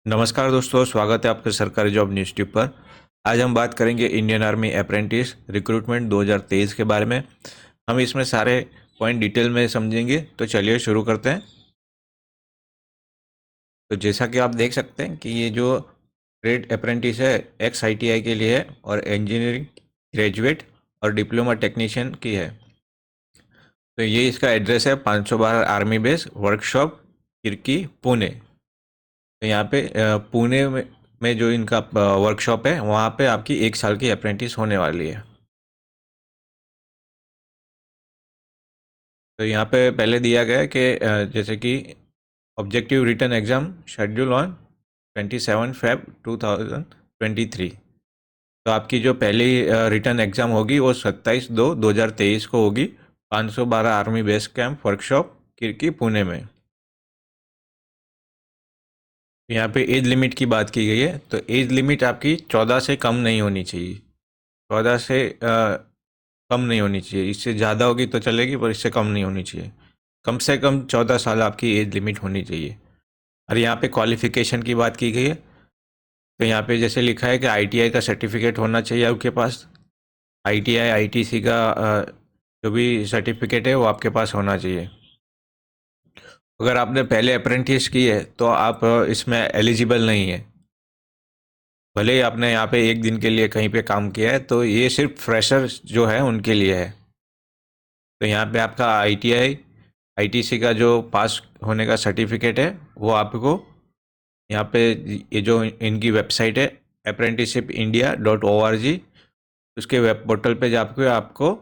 नमस्कार दोस्तों, स्वागत है आपके सरकारी जॉब न्यूज़ ट्यूब पर। आज हम बात करेंगे इंडियन आर्मी अप्रेंटिस रिक्रूटमेंट 2023 के बारे में। हम इसमें सारे पॉइंट डिटेल में समझेंगे, तो चलिए शुरू करते हैं। तो जैसा कि आप देख सकते हैं कि ये जो ट्रेड अप्रेंटिस है एक्स ITI के लिए है और इंजीनियरिंग ग्रेजुएट और डिप्लोमा टेक्नीशियन की है। तो ये इसका एड्रेस है 512 army base workshop Kirkee Pune. तो यहाँ पे पुणे में जो इनका वर्कशॉप है वहाँ पे आपकी 1 साल की अप्रेंटिस होने वाली है। तो यहाँ पे पहले दिया गया है कि जैसे कि objective written exam schedule on 27 Feb 2023। तो आपकी जो पहली रिटन एग्ज़ाम होगी वो 27/2/2023 को होगी 512 army base camp workshop Kirkee Pune में। यहाँ पे एज लिमिट की बात की गई है, तो एज लिमिट आपकी 14 से कम नहीं होनी चाहिए। 14 से कम नहीं होनी चाहिए। इससे ज़्यादा होगी तो चलेगी, पर इससे कम नहीं होनी चाहिए। कम से कम 14 साल आपकी एज लिमिट होनी चाहिए। और यहाँ पे क्वालिफ़िकेशन की बात की गई है, तो यहाँ पे जैसे लिखा है कि ITI का सर्टिफिकेट होना चाहिए आपके पास। ITI ITC का जो भी सर्टिफिकेट है वो आपके पास होना चाहिए। अगर आपने पहले अप्रेंटिस की है तो आप इसमें एलिजिबल नहीं है। भले ही आपने यहाँ पे 1 दिन के लिए कहीं पे काम किया है, तो ये सिर्फ फ्रेशर्स जो है उनके लिए है। तो यहाँ पे आपका ITI ITC का जो पास होने का सर्टिफिकेट है वो आपको यहाँ पे, ये जो इनकी वेबसाइट है apprenticeshipindia.org, उसके वेब पोर्टल पे जाके आपको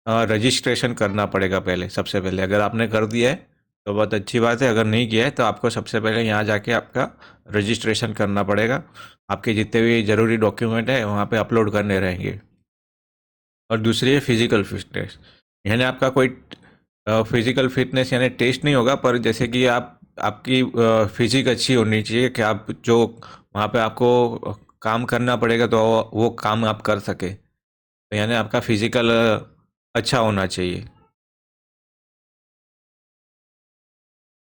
रजिस्ट्रेशन करना पड़ेगा। पहले सबसे पहले अगर आपने कर दिया है तो बहुत अच्छी बात है, अगर नहीं किया है तो आपको सबसे पहले यहाँ जाके आपका रजिस्ट्रेशन करना पड़ेगा। आपके जितने भी ज़रूरी डॉक्यूमेंट है वहाँ पे अपलोड करने रहेंगे। और दूसरी है फिज़िकल फिटनेस, यानी आपका कोई फिज़िकल फिटनेस यानी टेस्ट नहीं होगा, पर जैसे कि आपकी फिजिक अच्छी होनी चाहिए कि आप जो वहाँ पे आपको काम करना पड़ेगा तो वो काम आप कर सके। तो यानी आपका फिजिकल अच्छा होना चाहिए।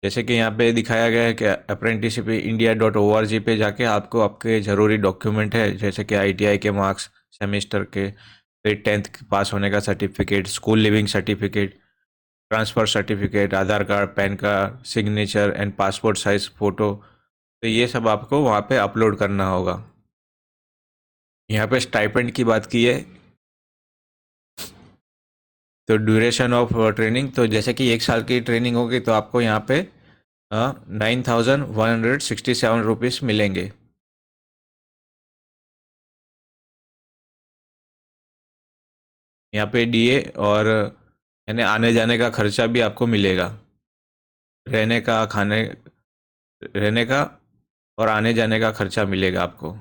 जैसे कि यहाँ पे दिखाया गया है कि apprenticeshipindia.org पे जाके आपको आपके ज़रूरी डॉक्यूमेंट है, जैसे कि ITI के मार्क्स, सेमेस्टर के, फिर 10th पास होने का certificate, school leaving certificate, transfer certificate, Aadhaar card, pan card, signature and passport size photo. तो ये सब आपको वहाँ पे अपलोड करना होगा। यहाँ पे स्टाइपेंड की बात की है, तो ड्यूरेशन ऑफ ट्रेनिंग, तो जैसे कि 1 साल की ट्रेनिंग होगी तो आपको यहाँ पे 9,167 रुपीज़ मिलेंगे। यहाँ पे DA और यानी आने जाने का खर्चा भी आपको मिलेगा। रहने का, खाने रहने का और आने जाने का खर्चा मिलेगा आपको।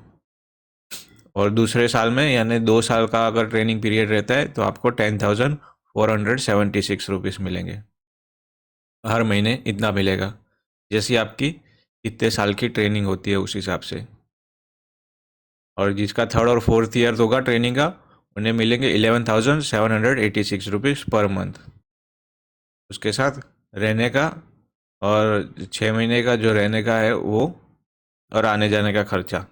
और दूसरे साल में यानी 2 साल का अगर ट्रेनिंग पीरियड रहता है तो आपको 10,476 रुपीज़ मिलेंगे। हर महीने इतना मिलेगा, जैसी आपकी कितने साल की ट्रेनिंग होती है उस हिसाब से। और जिसका 3rd और 4th ईयर होगा ट्रेनिंग का, उन्हें मिलेंगे 11,786 रुपीज़ पर मंथ। उसके साथ रहने का और 6 महीने का जो रहने का है वो, और आने जाने का खर्चा।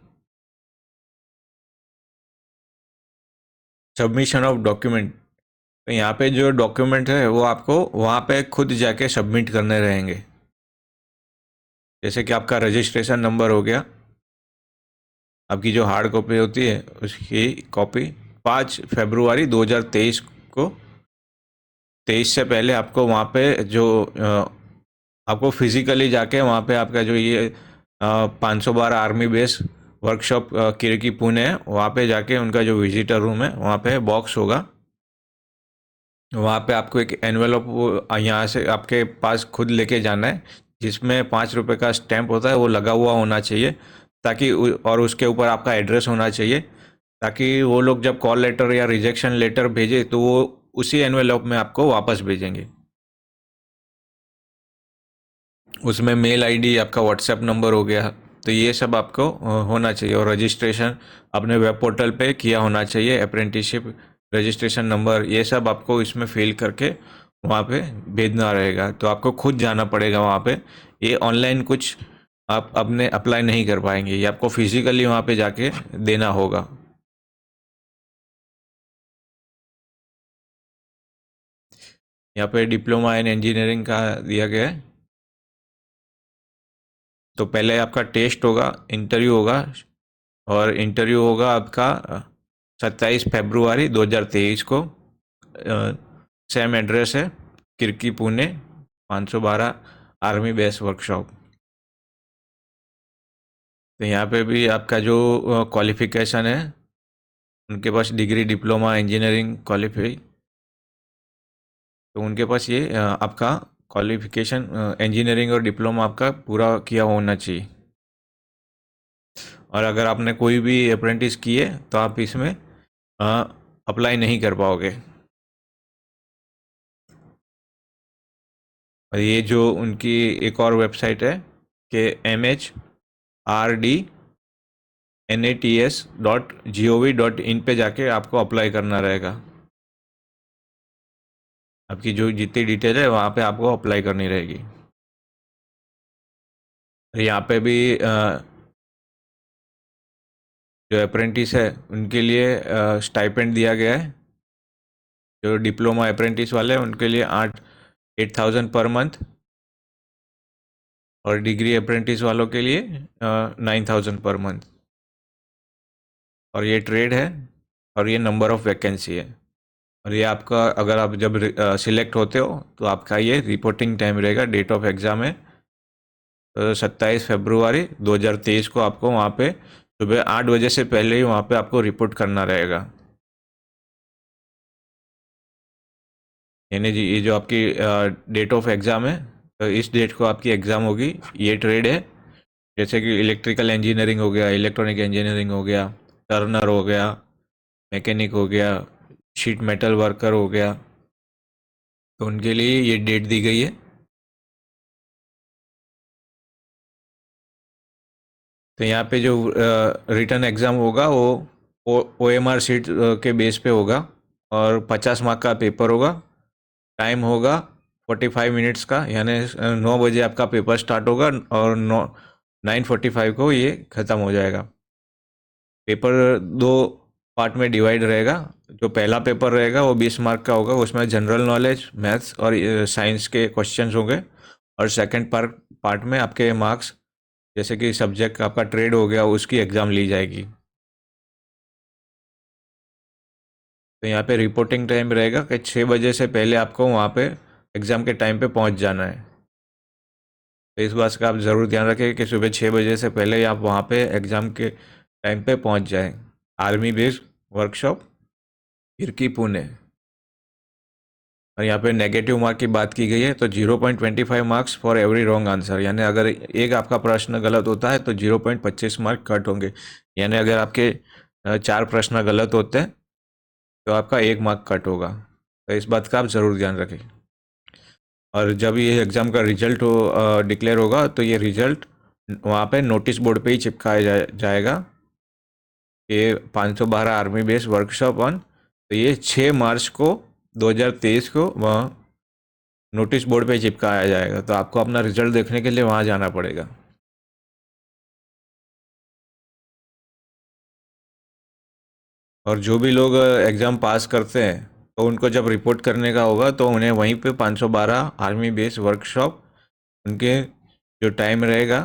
सबमिशन ऑफ डॉक्यूमेंट, तो यहाँ पे जो डॉक्यूमेंट है वो आपको वहाँ पे खुद जाके सबमिट करने रहेंगे। जैसे कि आपका रजिस्ट्रेशन नंबर हो गया, आपकी जो हार्ड कॉपी होती है उसकी कॉपी 5 फरवरी 2023 को, 23 से पहले आपको वहाँ पे जो आपको फिज़िकली जाके वहाँ पे आपका जो ये 512 army base workshop Kirkee Pune है, वहाँ पे जाके उनका जो विजिटर रूम है वहाँ पे बॉक्स होगा। वहाँ पे आपको एक एनवेलप यहाँ से आपके पास खुद लेके जाना है, जिसमें 5 रुपये का स्टैंप होता है, वो लगा हुआ होना चाहिए, ताकि और उसके ऊपर आपका एड्रेस होना चाहिए, ताकि वो लोग जब कॉल लेटर या रिजेक्शन लेटर भेजे तो वो उसी एनवेलप में आपको वापस भेजेंगे। उसमें मेल आईडी, आपका व्हाट्सएप नंबर हो गया, तो ये सब आपको होना चाहिए। और रजिस्ट्रेशन अपने वेब पोर्टल पे किया होना चाहिए, अप्रेंटिसशिप रजिस्ट्रेशन नंबर, ये सब आपको इसमें फिल करके वहाँ पे भेजना रहेगा। तो आपको खुद जाना पड़ेगा वहाँ पे। ये ऑनलाइन कुछ आप अपने अप्लाई नहीं कर पाएंगे, ये आपको फिजिकली वहाँ पे जाके देना होगा। यहाँ पे डिप्लोमा इन इंजीनियरिंग का दिया गया है। तो पहले आपका टेस्ट होगा, इंटरव्यू होगा, और इंटरव्यू होगा आपका 27 फरवरी 2023 को। सेम एड्रेस है, किरकी पुणे 512 आर्मी बेस वर्कशॉप। तो यहाँ पे भी आपका जो क्वालिफिकेशन है, उनके पास डिग्री डिप्लोमा इंजीनियरिंग क्वालिफाई, तो उनके पास ये आपका क्वालिफिकेशन इंजीनियरिंग और डिप्लोमा आपका पूरा किया होना चाहिए। और अगर आपने कोई भी अप्रेंटिस किए तो आप इसमें अप्लाई नहीं कर पाओगे। और ये जो उनकी एक और वेबसाइट है कि MHRDNATS.gov.in पे जाके आपको अप्लाई करना रहेगा। आपकी जो जितनी डिटेल है वहाँ पे आपको अप्लाई करनी रहेगी। यहाँ पे भी जो अप्रेंटिस है उनके लिए स्टाइपेंड दिया गया है। जो डिप्लोमा अप्रेंटिस वाले हैं उनके लिए 8,000 पर मंथ, और डिग्री अप्रेंटिस वालों के लिए 9,000 पर मंथ। और ये ट्रेड है, और ये नंबर ऑफ वैकेंसी है। और ये आपका अगर आप जब सिलेक्ट होते हो तो आपका ये रिपोर्टिंग टाइम रहेगा। डेट ऑफ एग्ज़ाम है 27 फरवरी 2023 को आपको वहाँ पे सुबह 8 बजे से पहले ही वहाँ पे आपको रिपोर्ट करना रहेगा। यानी जी ये जो आपकी डेट ऑफ एग्ज़ाम है, तो इस डेट को आपकी एग्ज़ाम होगी। ये ट्रेड है, जैसे कि इलेक्ट्रिकल इंजीनियरिंग हो गया, इलेक्ट्रॉनिक इंजीनियरिंग हो गया, टर्नर हो गया, मैकेनिक हो गया, शीट मेटल वर्कर हो गया, तो उनके लिए ये डेट दी गई है। तो यहाँ पे जो रिटर्न एग्ज़ाम होगा वो OMR शीट के बेस पे होगा, और 50 मार्क का पेपर होगा। टाइम होगा 45 मिनट्स का, यानी 9 बजे आपका पेपर स्टार्ट होगा और 9:45 को ये ख़त्म हो जाएगा। पेपर दो पार्ट में डिवाइड रहेगा। जो पहला पेपर रहेगा वो 20 मार्क का होगा, उसमें जनरल नॉलेज, मैथ्स और साइंस के क्वेश्चंस होंगे। और सेकंड पार्ट में आपके मार्क्स, जैसे कि सब्जेक्ट आपका ट्रेड हो गया, उसकी एग्ज़ाम ली जाएगी। तो यहाँ पे रिपोर्टिंग टाइम रहेगा कि 6 बजे से पहले आपको वहाँ पे एग्ज़ाम के टाइम पे पहुँच जाना है। तो इस बात का आप ज़रूर ध्यान रखें कि सुबह 6 बजे से पहले ही आप वहाँ पे एग्ज़ाम के टाइम पे पहुँच जाएं। Army based workshop, Kirkee, Pune. और यहाँ पे नेगेटिव मार्क की बात की गई है, तो 0.25 marks for every wrong answer. यानी अगर एक आपका प्रश्न गलत होता है तो 0.25 मार्क कट होंगे। यानी अगर आपके 4 प्रश्न गलत होते हैं तो आपका 1 मार्क कट होगा। तो इस बात का आप ज़रूर ध्यान रखें। और जब ये एग्ज़ाम का रिजल्ट डिक्लेयर होगा तो ये रिजल्ट वहाँ पे नोटिस बोर्ड पे ही चिपकाया जाएगा। ये 512 आर्मी बेस वर्कशॉप ऑन, तो ये 6 मार्च को 2023 को वहाँ नोटिस बोर्ड पे चिपकाया जाएगा। तो आपको अपना रिजल्ट देखने के लिए वहाँ जाना पड़ेगा। और जो भी लोग एग्ज़ाम पास करते हैं तो उनको जब रिपोर्ट करने का होगा तो उन्हें वहीं पे 512 आर्मी बेस वर्कशॉप, उनके जो टाइम रहेगा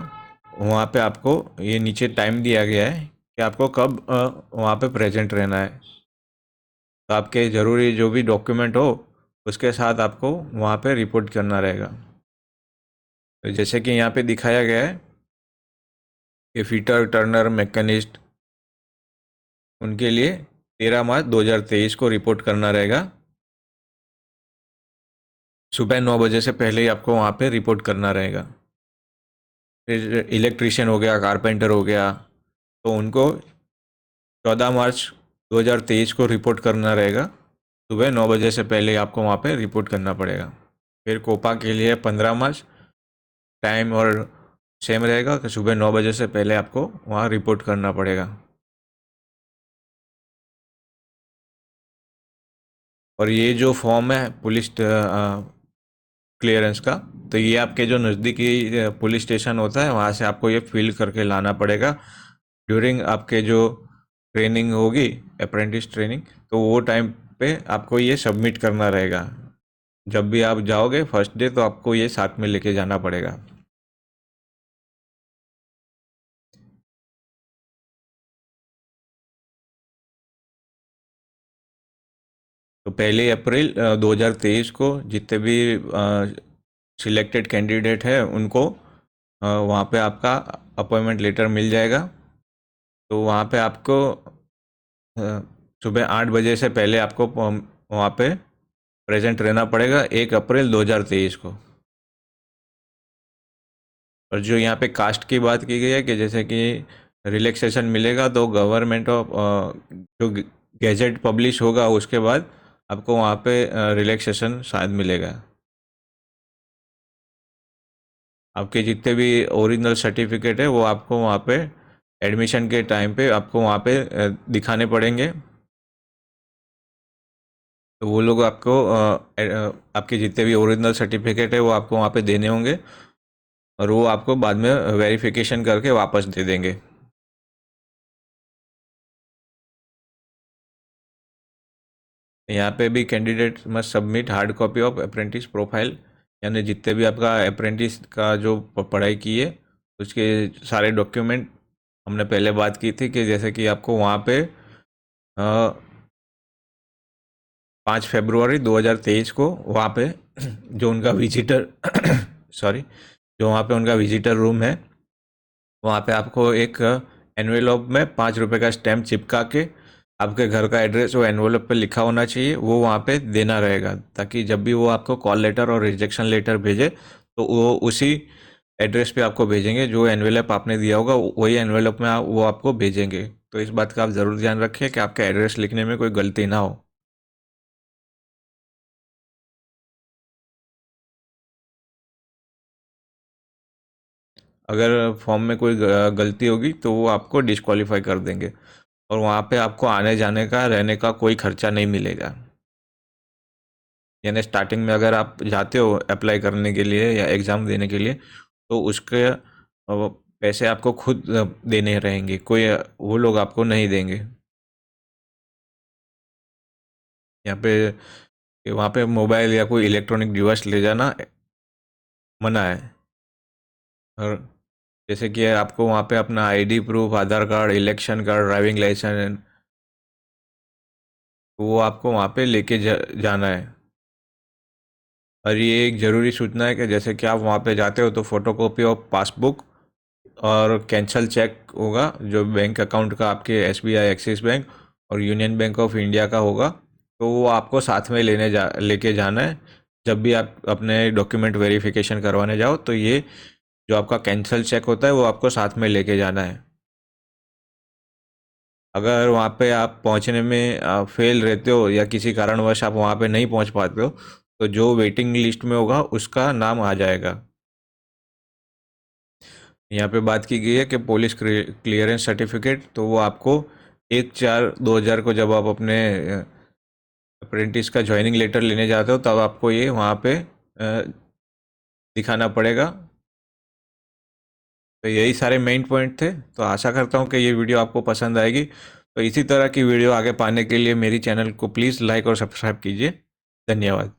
वहाँ पे आपको ये नीचे टाइम दिया गया है कि आपको कब वहाँ पे प्रेजेंट रहना है। तो आपके ज़रूरी जो भी डॉक्यूमेंट हो उसके साथ आपको वहाँ पे रिपोर्ट करना रहेगा। तो जैसे कि यहाँ पे दिखाया गया है कि फिटर, टर्नर, मैकेनिस्ट, उनके लिए 13 मार्च 2023 को रिपोर्ट करना रहेगा। सुबह 9 बजे से पहले ही आपको वहाँ पे रिपोर्ट करना रहेगा। फिर इलेक्ट्रीशियन हो गया, कारपेंटर हो गया, तो उनको 14 मार्च 2023 को रिपोर्ट करना रहेगा। सुबह 9 बजे से पहले आपको वहाँ पे रिपोर्ट करना पड़ेगा। फिर कोपा के लिए 15 मार्च, टाइम और सेम रहेगा कि सुबह 9 बजे से पहले आपको वहाँ रिपोर्ट करना पड़ेगा। और ये जो फॉर्म है पुलिस क्लियरेंस का, तो ये आपके जो नज़दीकी पुलिस स्टेशन होता है वहाँ से आपको ये फिल करके लाना पड़ेगा ड्यूरिंग आपके जो ट्रेनिंग होगी, अप्रेंटिस ट्रेनिंग, तो वो टाइम पे आपको ये सबमिट करना रहेगा। जब भी आप जाओगे फर्स्ट डे तो आपको ये साथ में लेके जाना पड़ेगा। तो 1 अप्रैल 2023 को जितने भी सिलेक्टेड कैंडिडेट है उनको वहाँ पे आपका अपॉइंटमेंट लेटर मिल जाएगा। तो वहाँ पे आपको सुबह 8 बजे से पहले आपको वहाँ पे प्रेजेंट रहना पड़ेगा 1 अप्रैल 2023 को। और जो यहाँ पे कास्ट की बात की गई है कि जैसे कि रिलैक्सेशन मिलेगा तो गवर्नमेंट ऑफ जो गैजेट पब्लिश होगा उसके बाद आपको वहाँ पे रिलैक्सेशन शायद मिलेगा। आपके जितने भी ओरिजिनल सर्टिफिकेट है वो आपको वहाँ पे एडमिशन के टाइम पे आपको वहाँ पे दिखाने पड़ेंगे। तो वो लोग आपको आपके जितने भी ओरिजिनल सर्टिफिकेट है वो आपको वहाँ पे देने होंगे और वो आपको बाद में वेरिफिकेशन करके वापस दे देंगे। यहाँ पे भी candidate must submit hard copy of apprentice profile, यानी जितने भी आपका अप्रेंटिस का जो पढ़ाई की है उसके सारे डॉक्यूमेंट। हमने पहले बात की थी कि जैसे कि आपको वहाँ पे 5 फरवरी 2023 को वहाँ पे जो उनका विजिटर सॉरी, जो वहाँ पे उनका विजिटर रूम है वहाँ पे आपको एक एनवेलप में 5 रुपये का स्टैम्प चिपका के आपके घर का एड्रेस वो एनवेलप पे लिखा होना चाहिए, वो वहाँ पे देना रहेगा, ताकि जब भी वो आपको कॉल लेटर और रिजेक्शन लेटर भेजे तो वो उसी एड्रेस पे आपको भेजेंगे। जो एनवेलप आपने दिया होगा वही एनवेलप में वो आपको भेजेंगे। तो इस बात का आप ज़रूर ध्यान रखिए कि आपका एड्रेस लिखने में कोई गलती ना हो। अगर फॉर्म में कोई गलती होगी तो वो आपको डिस्क्वालीफाई कर देंगे और वहाँ पे आपको आने जाने का रहने का कोई खर्चा नहीं मिलेगा। यानी स्टार्टिंग में अगर आप जाते हो अप्लाई करने के लिए या एग्ज़ाम देने के लिए तो उसके पैसे आपको खुद देने रहेंगे, कोई वो लोग आपको नहीं देंगे। यहाँ पे वहाँ पे मोबाइल या कोई इलेक्ट्रॉनिक डिवाइस ले जाना मना है। और जैसे कि आपको वहाँ पे अपना ID proof, Aadhaar card, election card, driving licence, वो आपको वहाँ पे लेके जाना है। और ये एक ज़रूरी सूचना है कि जैसे कि आप वहाँ पे जाते हो तो फोटोकॉपी ऑफ पासबुक और कैंसल चेक होगा जो बैंक अकाउंट का आपके एसबीआई, एक्सिस बैंक और यूनियन बैंक ऑफ इंडिया का होगा, तो वो आपको साथ में लेके जाना है। जब भी आप अपने डॉक्यूमेंट वेरिफिकेशन करवाने जाओ तो ये जो आपका कैंसल चेक होता है वो आपको साथ में लेके जाना है। अगर वहाँ पे आप पहुँचने में फेल रहते हो या किसी कारणवश आप वहाँ पे नहीं पहुँच पाते हो तो जो वेटिंग लिस्ट में होगा उसका नाम आ जाएगा। यहाँ पे बात की गई है कि पुलिस क्लियरेंस सर्टिफिकेट, तो वो आपको 1/4/2000 को जब आप अपने अप्रेंटिस का ज्वाइनिंग लेटर लेने जाते हो तब आपको ये वहाँ पे दिखाना पड़ेगा। तो यही सारे मेन पॉइंट थे। तो आशा करता हूँ कि ये वीडियो आपको पसंद आएगी। तो इसी तरह की वीडियो आगे पाने के लिए मेरी चैनल को प्लीज़ लाइक और सब्सक्राइब कीजिए। धन्यवाद।